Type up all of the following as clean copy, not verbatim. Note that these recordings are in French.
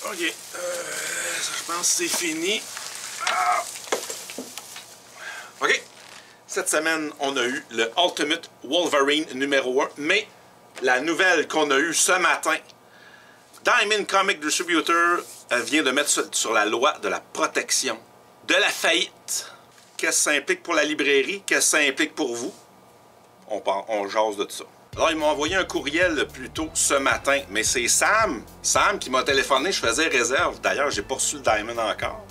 Ok, je pense que c'est fini. Ah. Ok, cette semaine, on a eu le Ultimate Wolverine numéro 1, mais la nouvelle qu'on a eue ce matin, Diamond Comic Distributor vient de mettre sur la loi de la protection de la faillite. Qu'est-ce que ça implique pour la librairie? Qu'est-ce que ça implique pour vous? On jase de tout ça. Alors, ils m'ont envoyé un courriel plus tôt ce matin, mais c'est Sam qui m'a téléphoné, je faisais réserve. D'ailleurs, j'ai pas reçu le Diamond encore.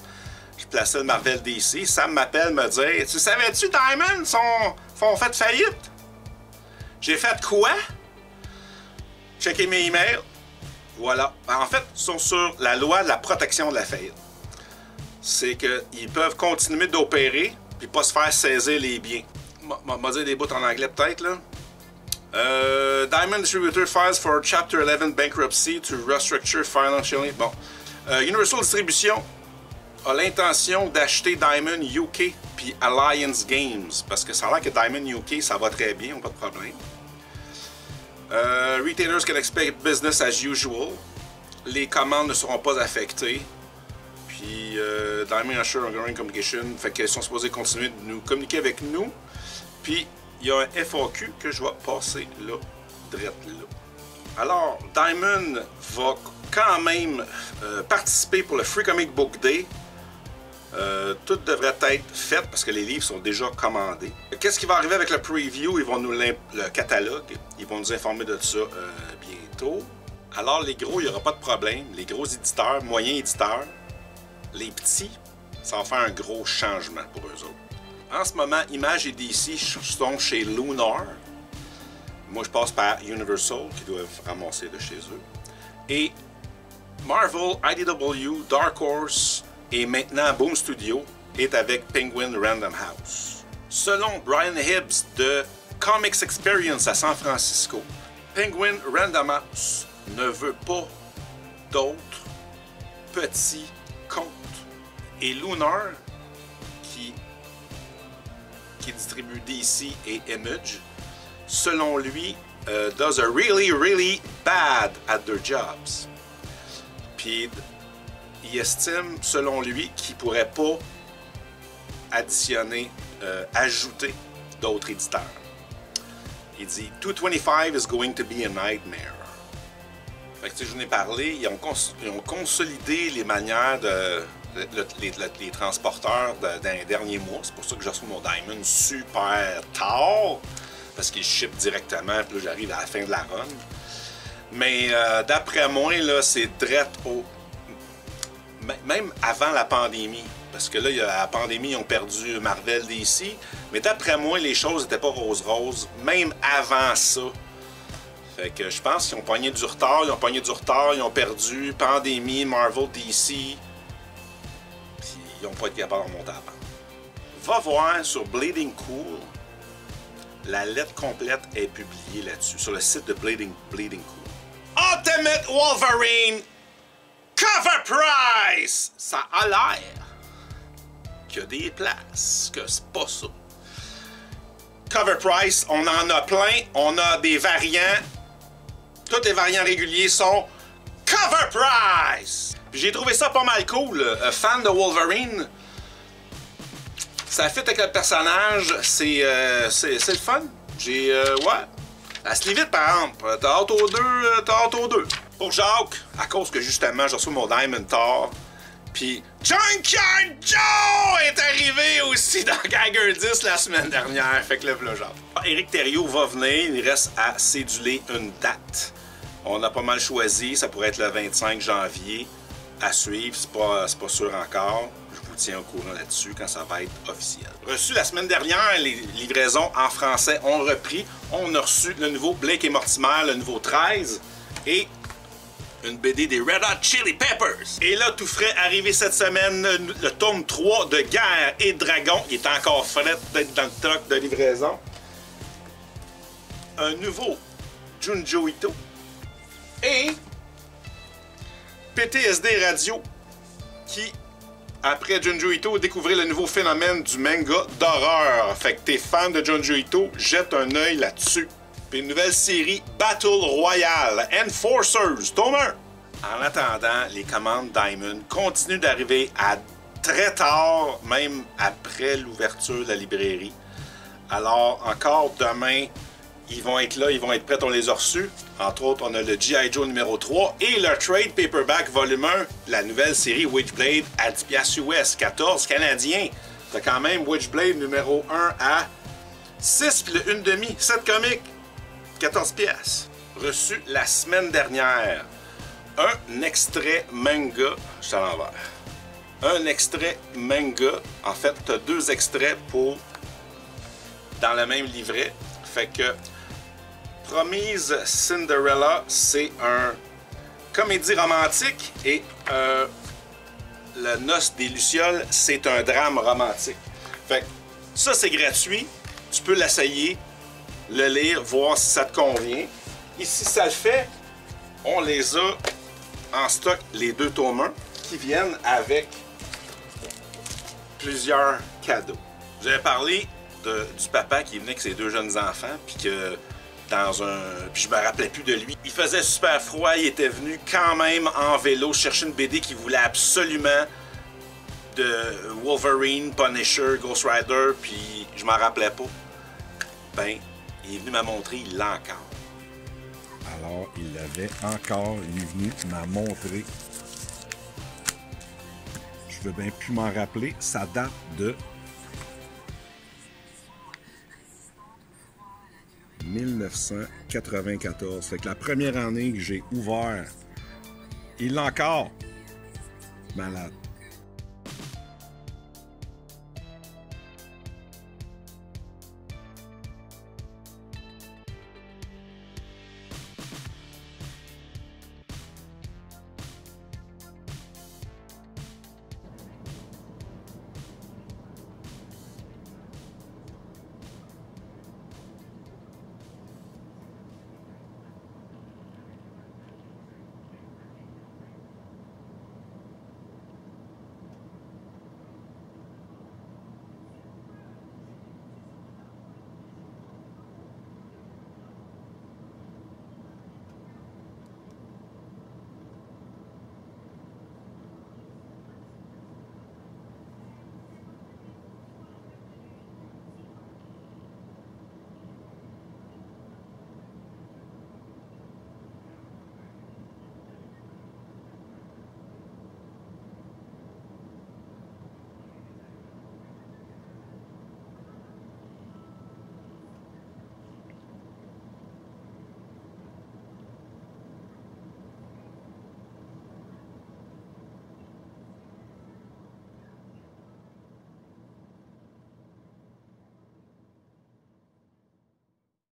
Je plaçais le Marvel DC. Sam m'appelle, me dit « Tu savais-tu, Diamond, font fait faillite? » J'ai fait quoi? Checker mes emails. Voilà. En fait, ils sont sur la loi de la protection de la faillite. C'est qu'ils peuvent continuer d'opérer puis pas se faire saisir les biens. M'a dire des bouts en anglais peut-être, là. Diamond Distributor files for Chapter 11 bankruptcy to restructure financially. Bon. Universal Distribution a l'intention d'acheter Diamond UK puis Alliance Games. Parce que ça a l'air que Diamond UK, ça va très bien, pas de problème. Retailers can expect business as usual. Les commandes ne seront pas affectées. Puis Diamond assure ongoing communication. Fait qu'ils sont supposés continuer de nous communiquer avec nous. Puis il y a un FAQ que je vais passer là, direct là. Alors, Diamond va quand même participer pour le Free Comic Book Day. Tout devrait être fait parce que les livres sont déjà commandés. Qu'est-ce qui va arriver avec le preview? Ils vont nous le catalogue. Ils vont nous informer de ça bientôt. Alors, les gros, il n'y aura pas de problème. Les gros éditeurs, moyens éditeurs, les petits, ça va faire un gros changement pour eux autres. En ce moment, Image et DC sont chez Lunar. Moi, je passe par Universal, qui doivent ramasser de chez eux. Et Marvel, IDW, Dark Horse et maintenant Boom Studio est avec Penguin Random House. Selon Brian Hibbs de Comics Experience à San Francisco, Penguin Random House ne veut pas d'autres petits comptes. Et Lunar, qui distribue DC et Image, selon lui, does a really bad at their jobs. Puis, il estime, selon lui, qu'il ne pourrait pas ajouter d'autres éditeurs. Il dit « 225 is going to be a nightmare ». Fait que, je vous en ai parlé, ils ont consolidé les manières de... Les transporteurs dans les derniers mois. C'est pour ça que je reçois mon Diamond super tard, parce qu'il ship directement, puis là j'arrive à la fin de la run. Mais d'après moi, là, c'est direct au... Même avant la pandémie, parce que là, la pandémie, ils ont perdu Marvel DC, mais d'après moi, les choses n'étaient pas rose-rose, même avant ça. Fait que je pense qu'ils ont pogné du retard, ils ont perdu pandémie, Marvel DC... Ils n'ont pas été capables d'en monter avant. Va voir sur Bleeding Cool. La lettre complète est publiée là-dessus, sur le site de Bleeding Cool. Ultimate Wolverine Cover Price! Ça a l'air qu'il y a des places, que c'est pas ça. Cover Price, on en a plein. On a des variants. Tous les variants réguliers sont Cover Price! J'ai trouvé ça pas mal cool. Fan de Wolverine, ça fit avec le personnage, c'est le fun. Ouais. Elle se lit vite par exemple. T'as hâte aux deux. Pour Jacques, à cause que justement, je reçois mon Diamond tard. Puis Junkyard Joe est arrivé aussi dans Geiger 10 la semaine dernière. Fait que là, Jacques. Éric Thériault va venir, il reste à céduler une date. On a pas mal choisi, ça pourrait être le 25 janvier. À suivre, c'est pas sûr encore. Je vous tiens au courant là-dessus quand ça va être officiel. Reçu la semaine dernière, les livraisons en français ont repris. On a reçu le nouveau Blake et Mortimer, le nouveau 13, et une BD des Red Hot Chili Peppers. Et là, tout frais, arrivé cette semaine, le tome 3 de Guerre et Dragon. Il est encore frais d'être dans le truck de livraison. Un nouveau Junji Ito. Et PTSD Radio, qui, après Junji Ito, découvrait le nouveau phénomène du manga d'horreur. Fait que t'es fan de Junji Ito, jette un œil là-dessus. Puis une nouvelle série Battle Royale, Enforcers, tome 1. En attendant, les commandes Diamond continuent d'arriver à très tard, même après l'ouverture de la librairie. Alors, encore demain, ils vont être là, ils vont être prêts, on les a reçus. Entre autres, on a le G.I. Joe numéro 3 et le Trade Paperback volume 1, la nouvelle série Witchblade à 10$ US, 14 canadiens. T'as quand même Witchblade numéro 1 à 6 puis le 1,5, 7 comics, 14$. Reçu la semaine dernière. Un extrait manga, je suis à l'envers. Un extrait manga, en fait, t'as 2 extraits dans le même livret. Fait que Promise Cinderella, c'est un comédie romantique et Le Noce des Lucioles, c'est un drame romantique. Fait que ça, c'est gratuit. Tu peux l'essayer, le lire, voir si ça te convient. Et si ça le fait, on les a en stock, les 2 tomes 1, qui viennent avec plusieurs cadeaux. J'avais parlé du papa qui venait avec ses 2 jeunes enfants, puis que puis je me rappelais plus de lui. Il faisait super froid, il était venu quand même en vélo chercher une BD qu'il voulait absolument de Wolverine, Punisher, Ghost Rider, puis je m'en rappelais pas. Ben, il est venu me montrer, il l'a encore. Alors, il l'avait encore, il est venu m'a montré. Je veux bien plus m'en rappeler, ça date de 1994. Fait que la première année que j'ai ouvert, il l'a encore. Malade.